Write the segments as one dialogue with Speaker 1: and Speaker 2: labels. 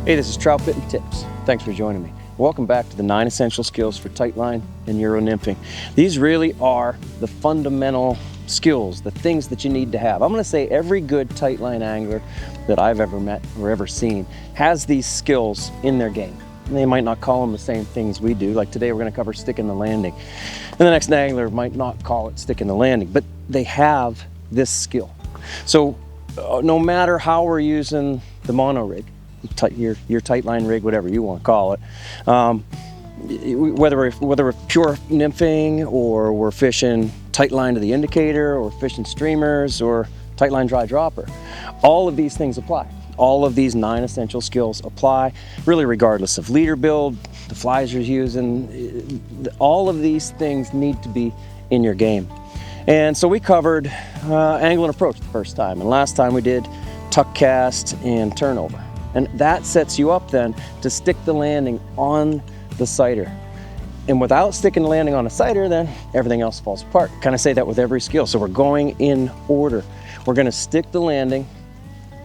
Speaker 1: Hey, this is Trout Fitting Tips. Thanks for joining me. Welcome back to the 9 essential skills for tightline and Euro nymphing. These really are the fundamental skills, the things that you need to have. I'm going to say every good tightline angler that I've ever met or ever seen has these skills in their game. And they might not call them the same things we do. Like today we're going to cover sticking the landing. And the next angler might not call it sticking the landing, but they have this skill. So no matter how we're using the mono rig, your tightline rig, whatever you want to call it, whether we're pure nymphing or we're fishing tightline to the indicator or fishing streamers or tightline dry dropper, all of these things apply. All of these 9 essential skills apply, really regardless of leader build, the flies you're using. All of these things need to be in your game. And so we covered angle and approach the first time, and last time we did tuck cast and turnover. And that sets you up then to stick the landing on the sighter. And without sticking the landing on a sighter, then everything else falls apart. Kind of say that with every skill. So we're going in order. We're going to stick the landing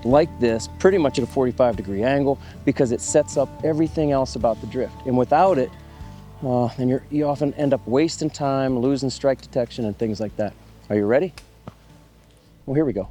Speaker 1: like this, pretty much at a 45-degree angle, because it sets up everything else about the drift. And without it, then you often end up wasting time, losing strike detection and things like that. Are you ready? Well, here we go.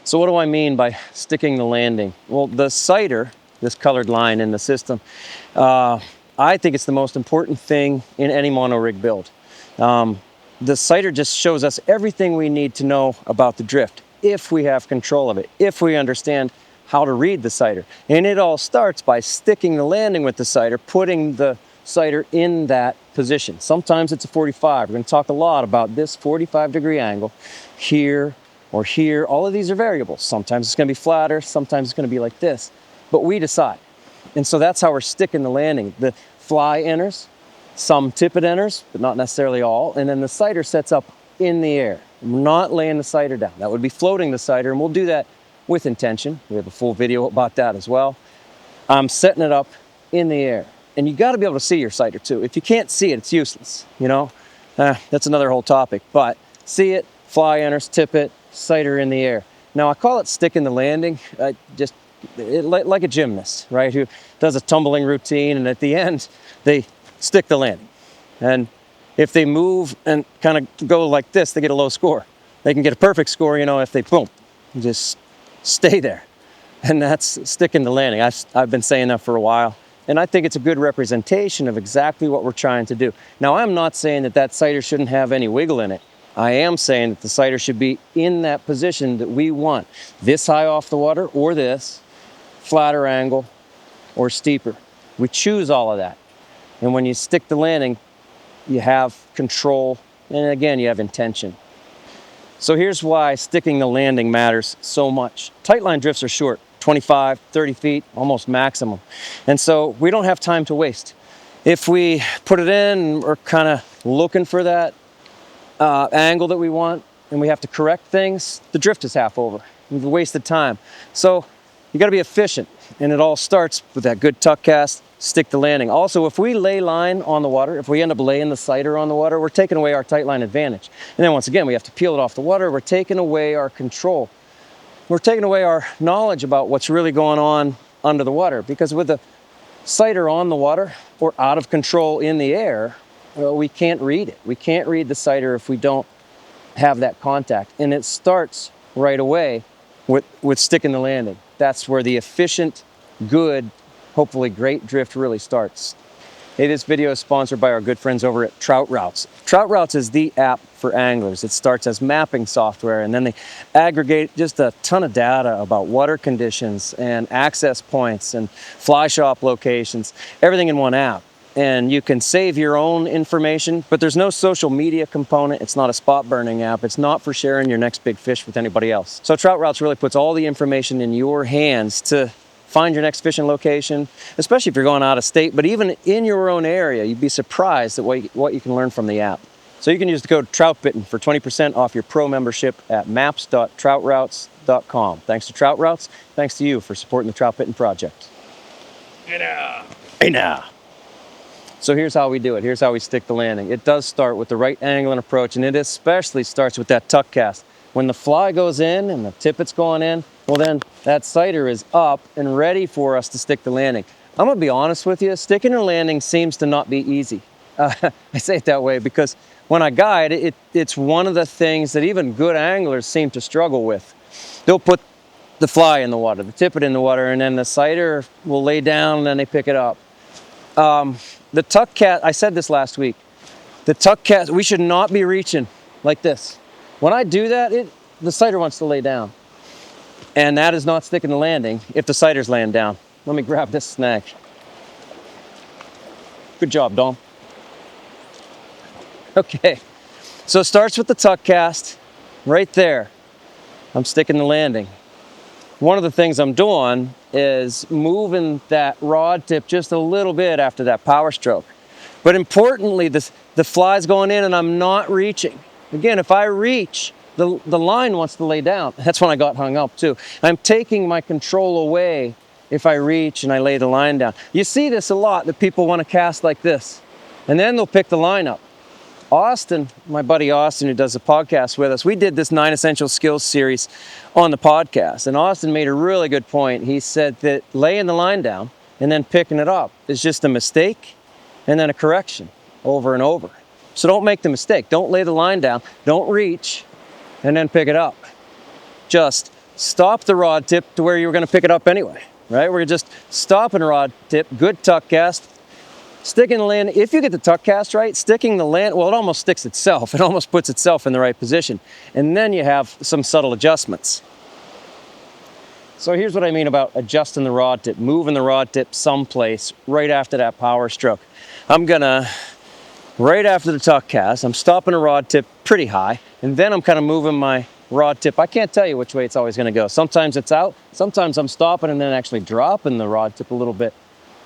Speaker 1: So what do I mean by sticking the landing? Well, the sighter, this colored line in the system, I think it's the most important thing in any mono rig build. The sighter just shows us everything we need to know about the drift, if we have control of it, if we understand how to read the sighter. And it all starts by sticking the landing with the sighter, putting the sighter in that position. Sometimes it's a 45. We're going to talk a lot about this 45-degree angle here, or here. All of these are variables. Sometimes it's going to be flatter, sometimes it's going to be like this, but we decide. And so that's how we're sticking the landing. The fly enters, some tippet enters, but not necessarily all, and then the sighter sets up in the air. We're not laying the sighter down. That would be floating the sighter, and we'll do that with intention. We have a full video about that as well. I'm setting it up in the air, and you got to be able to see your sighter too. If you can't see it, it's useless, you know. That's another whole topic, but see it, fly enters, tippet, sighter in the air. Now I call it sticking the landing, like a gymnast, right, who does a tumbling routine, and at the end they stick the landing. And if they move and kind of go like this, they get a low score. They can get a perfect score, you know, if they boom, just stay there. And that's sticking the landing. I've been saying that for a while, and I think it's a good representation of exactly what we're trying to do. Now I'm not saying that sighter shouldn't have any wiggle in it. I am saying that the sighter should be in that position that we want. This high off the water, or this, flatter angle, or steeper. We choose all of that. And when you stick the landing, you have control, and again, you have intention. So here's why sticking the landing matters so much. Tightline drifts are short, 25, 30 feet, almost maximum. And so we don't have time to waste. If we put it in, we're kind of looking for that angle that we want, and we have to correct things, the drift is half over. We've wasted time. So you got to be efficient, and it all starts with that good tuck cast, stick the landing. Also, if we lay line on the water, if we end up laying the sighter on the water, we're taking away our tightline advantage. And then once again, we have to peel it off the water. We're taking away our control. We're taking away our knowledge about what's really going on under the water, because with the sighter on the water or out of control in the air, well, we can't read it. We can't read the sighter if we don't have that contact. And it starts right away with sticking the landing. That's where the efficient, good, hopefully great drift really starts. Hey, this video is sponsored by our good friends over at Trout Routes. Trout Routes is the app for anglers. It starts as mapping software, and then they aggregate just a ton of data about water conditions and access points and fly shop locations, everything in one app. And you can save your own information, but there's no social media component. It's not a spot burning app. It's not for sharing your next big fish with anybody else. So Trout Routes really puts all the information in your hands to find your next fishing location, especially if you're going out of state, but even in your own area, you'd be surprised at what you can learn from the app. So you can use the code TROUTBITTEN for 20% off your pro membership at maps.troutroutes.com. Thanks to Trout Routes. Thanks to you for supporting the Trout Bitten Project. Hey now. So here's how we do it. Here's how we stick the landing. It does start with the right angle and approach, and it especially starts with that tuck cast. When the fly goes in and the tippet's going in, well then that sighter is up and ready for us to stick the landing. I'm gonna be honest with you, sticking the landing seems to not be easy. I say it that way because when I guide, it's one of the things that even good anglers seem to struggle with. They'll put the fly in the water, the tippet in the water, and then the sighter will lay down and then they pick it up. The tuck cast, I said this last week, the tuck cast, we should not be reaching like this. When I do that, the sighter wants to lay down. And that is not sticking the landing if the sighter's laying down. Let me grab this snag. Good job, Dom. Okay, so it starts with the tuck cast, right there. I'm sticking the landing. One of the things I'm doing is moving that rod tip just a little bit after that power stroke. But importantly, the fly's going in and I'm not reaching. Again, if I reach, the line wants to lay down. That's when I got hung up too. I'm taking my control away if I reach and I lay the line down. You see this a lot, that people want to cast like this, and then they'll pick the line up. Austin, my buddy Austin, who does a podcast with us, we did this 9 Essential Skills series on the podcast, and Austin made a really good point. He said that laying the line down and then picking it up is just a mistake and then a correction over and over. So don't make the mistake. Don't lay the line down, don't reach, and then pick it up. Just stop the rod tip to where you were going to pick it up anyway, right? We're just stopping rod tip, good tuck cast, sticking the land. If you get the tuck cast right, sticking the land, well, it almost sticks itself. It almost puts itself in the right position. And then you have some subtle adjustments. So here's what I mean about adjusting the rod tip, moving the rod tip someplace right after that power stroke. I'm gonna, right after the tuck cast, I'm stopping the rod tip pretty high, and then I'm kind of moving my rod tip. I can't tell you which way it's always gonna go. Sometimes it's out, sometimes I'm stopping and then actually dropping the rod tip a little bit.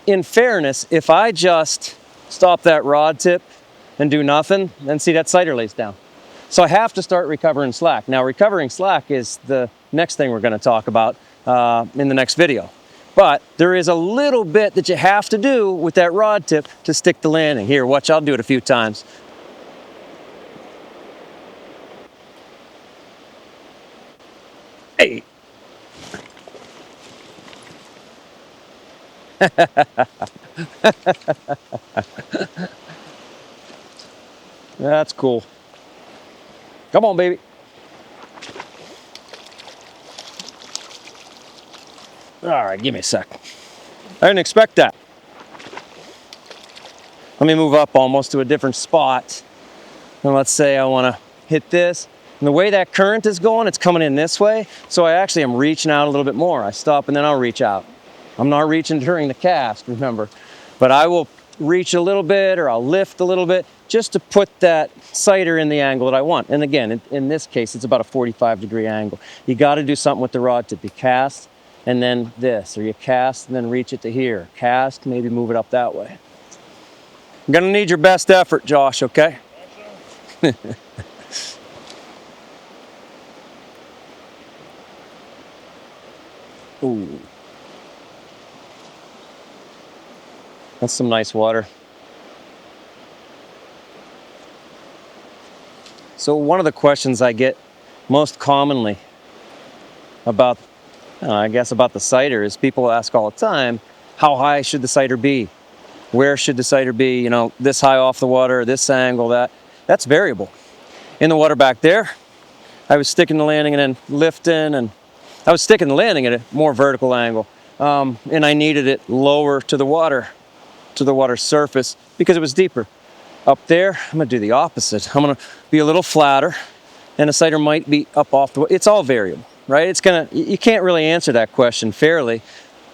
Speaker 1: In fairness, if I just stop that rod tip and do nothing, then see that sighter lays down. So I have to start recovering slack. Now, recovering slack is the next thing we're going to talk about in the next video. But there is a little bit that you have to do with that rod tip to stick the landing. Here, watch, I'll do it a few times. Hey. That's cool. Come on, baby. All right, give me a sec. I didn't expect that. Let me move up almost to a different spot. And let's say I want to hit this. And the way that current is going, it's coming in this way. So I actually am reaching out a little bit more. I stop and then I'll reach out. I'm not reaching during the cast, remember, but I will reach a little bit or I'll lift a little bit just to put that sighter in the angle that I want. And again, in this case, it's about a 45-degree angle. You got to do something with the rod tip. You cast and then this, or you cast and then reach it to here. Cast, maybe move it up that way. I'm gonna need your best effort, Josh, okay? Ooh. That's some nice water. So one of the questions I get most commonly about, I guess about the sighter is people ask all the time, how high should the sighter be? Where should the sighter be? You know, this high off the water, this angle, that's variable. In the water back there, I was sticking the landing and then lifting, and I was sticking the landing at a more vertical angle. And I needed it lower to the water surface because it was deeper. Up there, I'm gonna do the opposite. I'm gonna be a little flatter, and the sighter might be up off the water. It's all variable, right? You can't really answer that question fairly.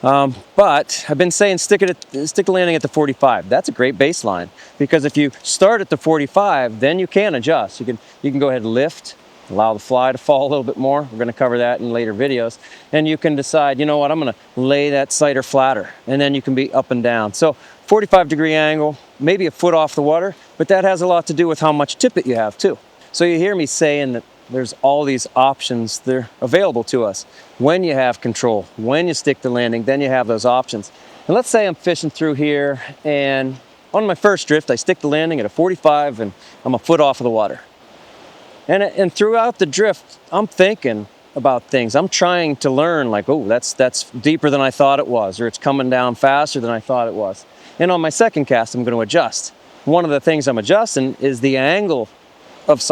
Speaker 1: But I've been saying stick the landing at the 45. That's a great baseline, because if you start at the 45, then you can adjust. You can go ahead and lift, allow the fly to fall a little bit more. We're going to cover that in later videos. And you can decide, you know what, I'm going to lay that sighter flatter, and then you can be up and down. So 45-degree angle, maybe a foot off the water, but that has a lot to do with how much tippet you have too. So you hear me saying that there's all these options that are available to us. When you have control, when you stick the landing, then you have those options. And let's say I'm fishing through here, and on my first drift, I stick the landing at a 45 and I'm a foot off of the water. And throughout the drift, I'm thinking about things. I'm trying to learn, like, oh, that's deeper than I thought it was, or it's coming down faster than I thought it was. And on my second cast, I'm going to adjust. One of the things I'm adjusting is the angle of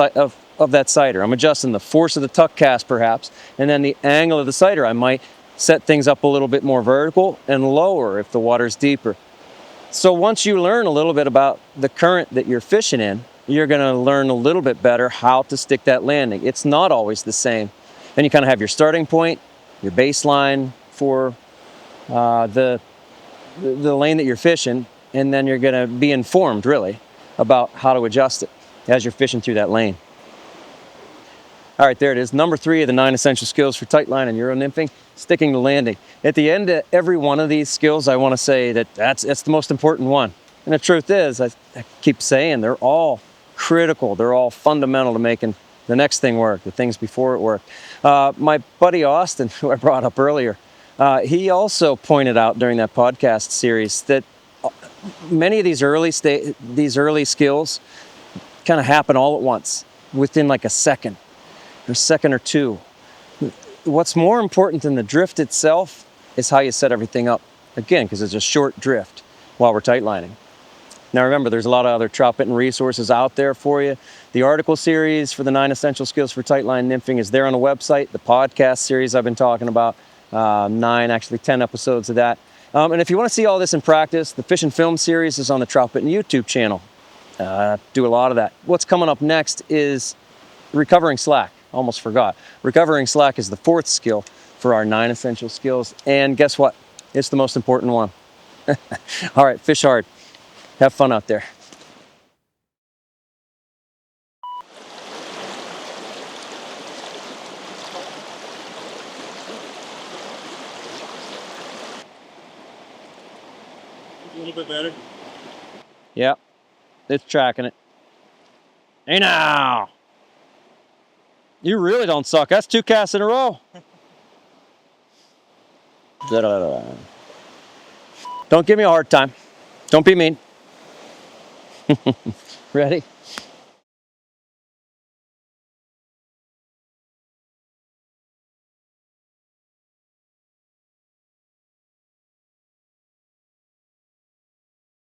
Speaker 1: that sighter. I'm adjusting the force of the tuck cast perhaps, and then the angle of the sighter. I might set things up a little bit more vertical and lower if the water's deeper. So once you learn a little bit about the current that you're fishing in, you're going to learn a little bit better how to stick that landing. It's not always the same. Then you kind of have your starting point, your baseline for the lane that you're fishing, and then you're going to be informed really about how to adjust it as you're fishing through that lane. All right, there it is. Number 3 of the 9 essential skills for tight line and Euro nymphing, sticking the landing. At the end of every one of these skills, I want to say that that's the most important one. And the truth is, I keep saying, they're all critical. They're all fundamental to making the next thing work, the things before it work. My buddy Austin, who I brought up earlier, he also pointed out during that podcast series that many of these early skills kind of happen all at once, within like a second or two. What's more important than the drift itself is how you set everything up. Again, because it's a short drift while we're tight lining. Now remember, there's a lot of other trout bitting resources out there for you. The article series for the 9 essential skills for tight line nymphing is there on the website. The podcast series I've been talking about, 10 episodes of that. And if you want to see all this in practice, the Fish and Film series is on the Trout Bitting YouTube channel. Do a lot of that. What's coming up next is recovering slack. Almost forgot. Recovering slack is the 4th skill for our 9 essential skills. And guess what? It's the most important one. All right, fish hard. Have fun out there.
Speaker 2: A little bit better.
Speaker 1: Yeah, it's tracking it. Hey now! You really don't suck. That's 2 casts in a row. Don't give me a hard time. Don't be mean. Ready?